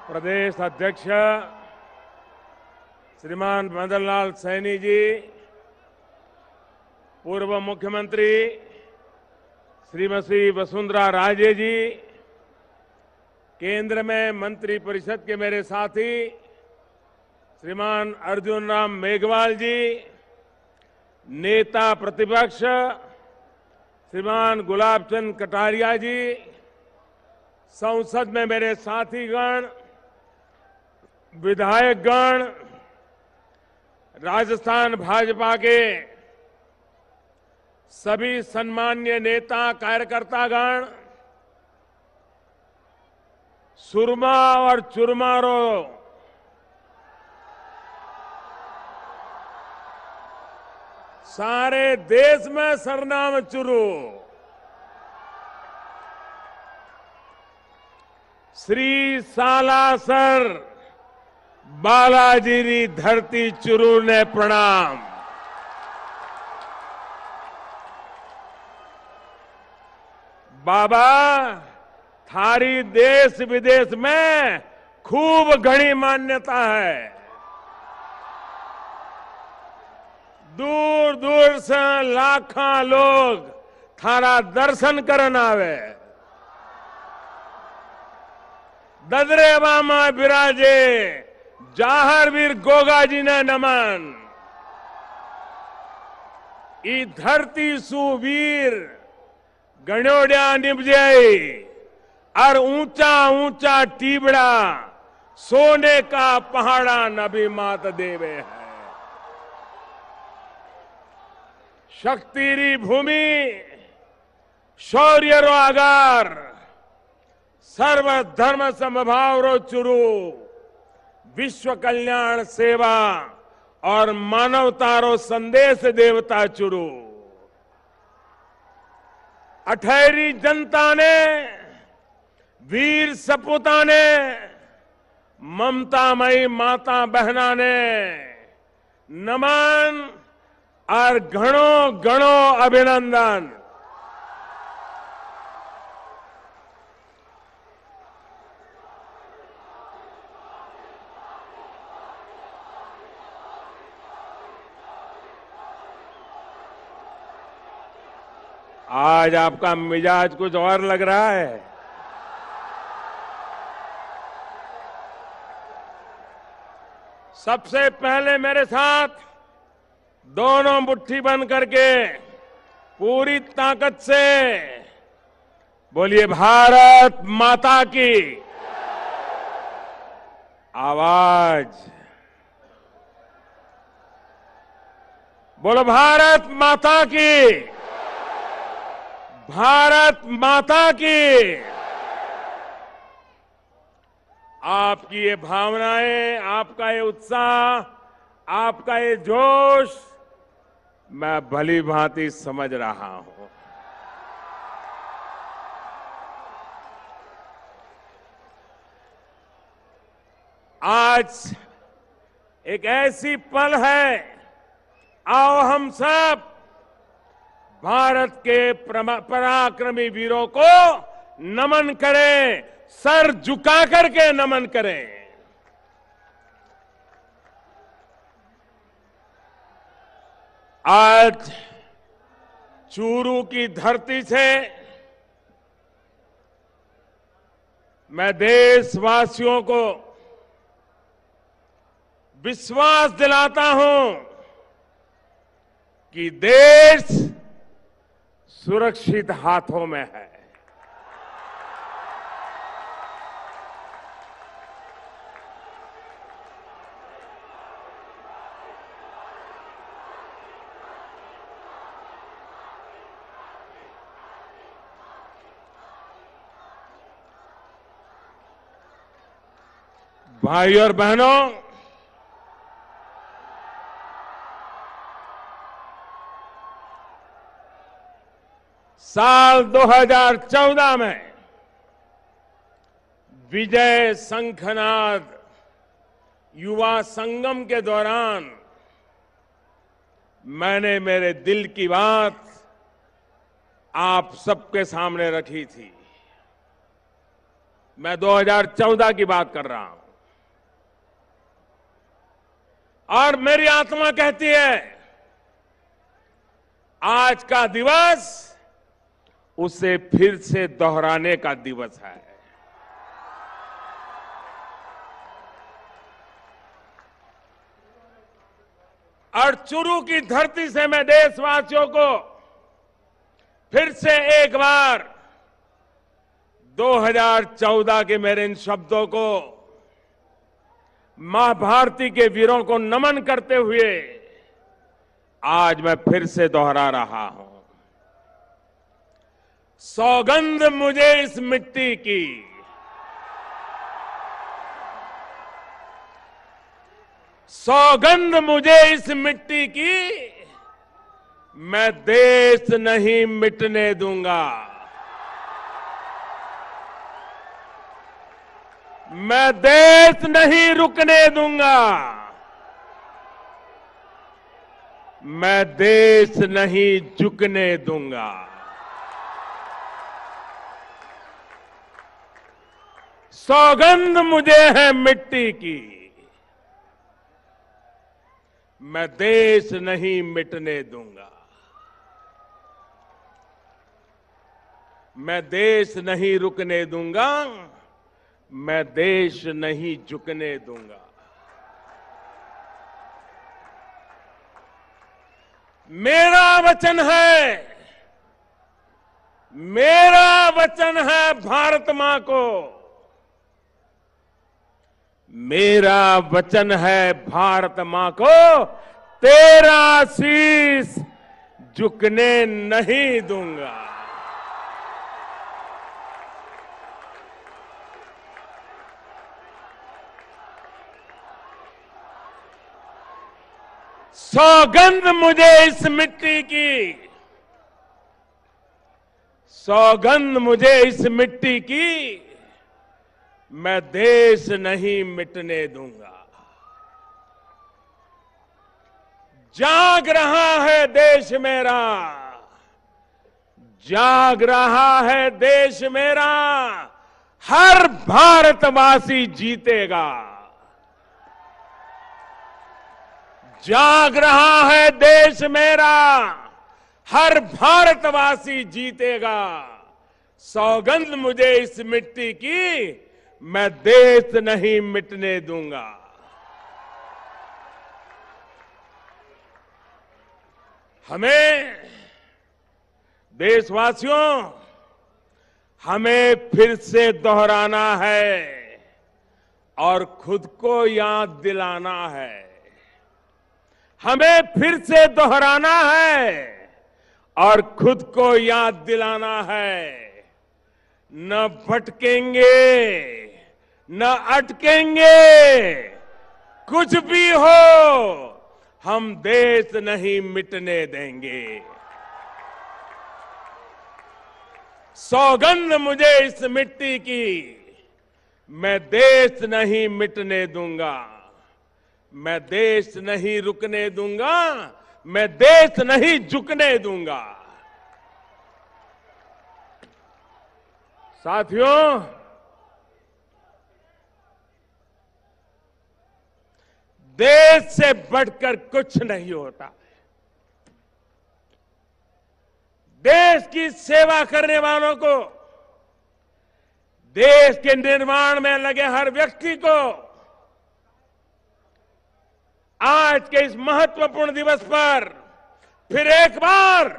प्रदेश अध्यक्ष श्रीमान मदन लाल सैनी जी, पूर्व मुख्यमंत्री श्रीमती वसुंधरा राजे जी, केंद्र में मंत्रिपरिषद के मेरे साथी श्रीमान अर्जुन राम मेघवाल जी, नेता प्रतिपक्ष श्रीमान गुलाब चंद कटारिया जी, संसद में मेरे साथीगण, विधायकगण, राजस्थान भाजपा के सभी सम्मान्य नेता कार्यकर्तागण, सुरमा और चुरमारों, सारे देश में सरनाम चुरू, श्री सालासर बालाजी री धरती चुरू ने प्रणाम। बाबा थारी देश विदेश में खूब घनी मान्यता है। दूर दूर से लाखों लोग थारा दर्शन करन आवे। ददरेवा में बिराजे जाहरवीर गोगा जी ने नमन। ई धरती सुवीर गणोड़िया निपजे और ऊंचा ऊंचा टीबड़ा सोने का पहाड़ा नबी मात देवे है। शक्तिरी भूमि शौर्य रो आगार सर्व धर्म समभाव रो चुरू विश्व कल्याण सेवा और मानवता रो संदेश देवता चुरू। अठहरी जनता ने वीर सपूता ने ममतामयी माता बहना ने नमन और घणो घणो अभिनंदन। आज आपका मिजाज कुछ और लग रहा है। सबसे पहले मेरे साथ दोनों मुट्ठी बंद करके पूरी ताकत से बोलिए भारत माता की। आवाज बोलो भारत माता की, भारत माता की। आपकी ये भावनाएं, आपका ये उत्साह, आपका ये जोश मैं भली भांति समझ रहा हूं। आज एक ऐसी पल है, आओ हम सब भारत के पराक्रमी वीरों को नमन करें, सर झुका करके नमन करें। आज चूरू की धरती से मैं देशवासियों को विश्वास दिलाता हूं कि देश सुरक्षित हाथों में है। भाई और बहनों, साल 2014 में विजय शंखनाद युवा संगम के दौरान मैंने मेरे दिल की बात आप सबके सामने रखी थी। मैं 2014 की बात कर रहा हूं। और मेरी आत्मा कहती है आज का दिवस उसे फिर से दोहराने का दिवस है। और चुरू की धरती से मैं देशवासियों को फिर से एक बार 2014 के मेरे इन शब्दों को मां भारती के वीरों को नमन करते हुए आज मैं फिर से दोहरा रहा हूं। सौगंध मुझे इस मिट्टी की, सौगंध मुझे इस मिट्टी की, मैं देश नहीं मिटने दूंगा। मैं देश नहीं रुकने दूंगा। मैं देश नहीं झुकने दूंगा। सौगंध मुझे है मिट्टी की, मैं देश नहीं मिटने दूंगा। मैं देश नहीं रुकने दूंगा। मैं देश नहीं झुकने दूंगा। मेरा वचन है, मेरा वचन है भारत मां को, मेरा वचन है भारत मां को, तेरा शीश झुकने नहीं दूंगा। सौगंध मुझे इस मिट्टी की, सौगंध मुझे इस मिट्टी की, मैं देश नहीं मिटने दूंगा। जाग रहा है देश मेरा, जाग रहा है देश मेरा, हर भारतवासी जीतेगा। जाग रहा है देश मेरा, हर भारतवासी जीतेगा। सौगंध मुझे इस मिट्टी की, मैं देश नहीं मिटने दूंगा। हमें देशवासियों, हमें फिर से दोहराना है और खुद को याद दिलाना है। हमें फिर से दोहराना है और खुद को याद दिलाना है। न भटकेंगे, न अटकेंगे, कुछ भी हो हम देश नहीं मिटने देंगे। सौगंध मुझे इस मिट्टी की, मैं देश नहीं मिटने दूंगा। मैं देश नहीं रुकने दूंगा। मैं देश नहीं झुकने दूंगा। साथियों, देश से बढ़कर कुछ नहीं होता। देश की सेवा करने वालों को, देश के निर्माण में लगे हर व्यक्ति को आज के इस महत्वपूर्ण दिवस पर फिर एक बार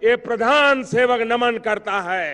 ये प्रधान सेवक नमन करता है।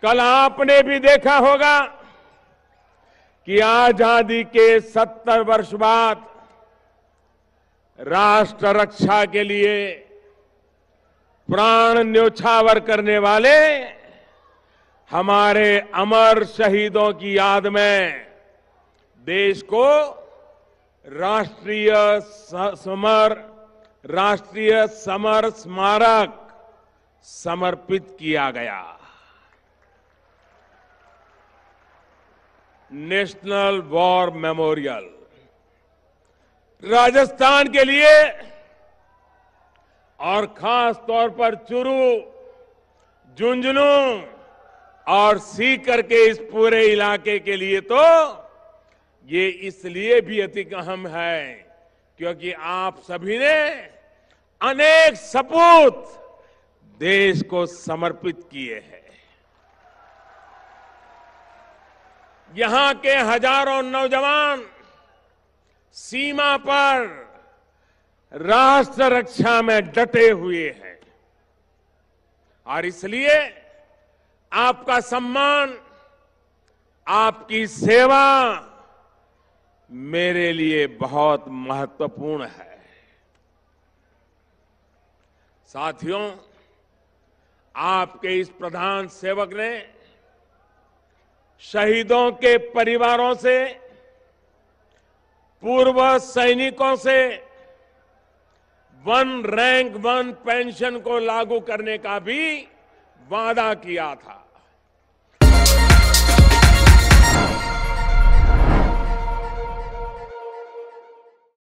कल आपने भी देखा होगा कि आजादी के 70 वर्ष बाद राष्ट्र रक्षा के लिए प्राण न्योछावर करने वाले हमारे अमर शहीदों की याद में देश को राष्ट्रीय समर स्मारक समर्पित किया गया। नेशनल वॉर मेमोरियल राजस्थान के लिए और खास तौर पर चुरू, झुंझुनू और सीकर के इस पूरे इलाके के लिए तो ये इसलिए भी अति अहम है क्योंकि आप सभी ने अनेक सपूत देश को समर्पित किए हैं। यहां के हजारों नौजवान सीमा पर राष्ट्र रक्षा में डटे हुए हैं और इसलिए आपका सम्मान, आपकी सेवा मेरे लिए बहुत महत्वपूर्ण है। साथियों, आपके इस प्रधान सेवक ने शहीदों के परिवारों से, पूर्व सैनिकों से वन रैंक वन पेंशन को लागू करने का भी वादा किया था।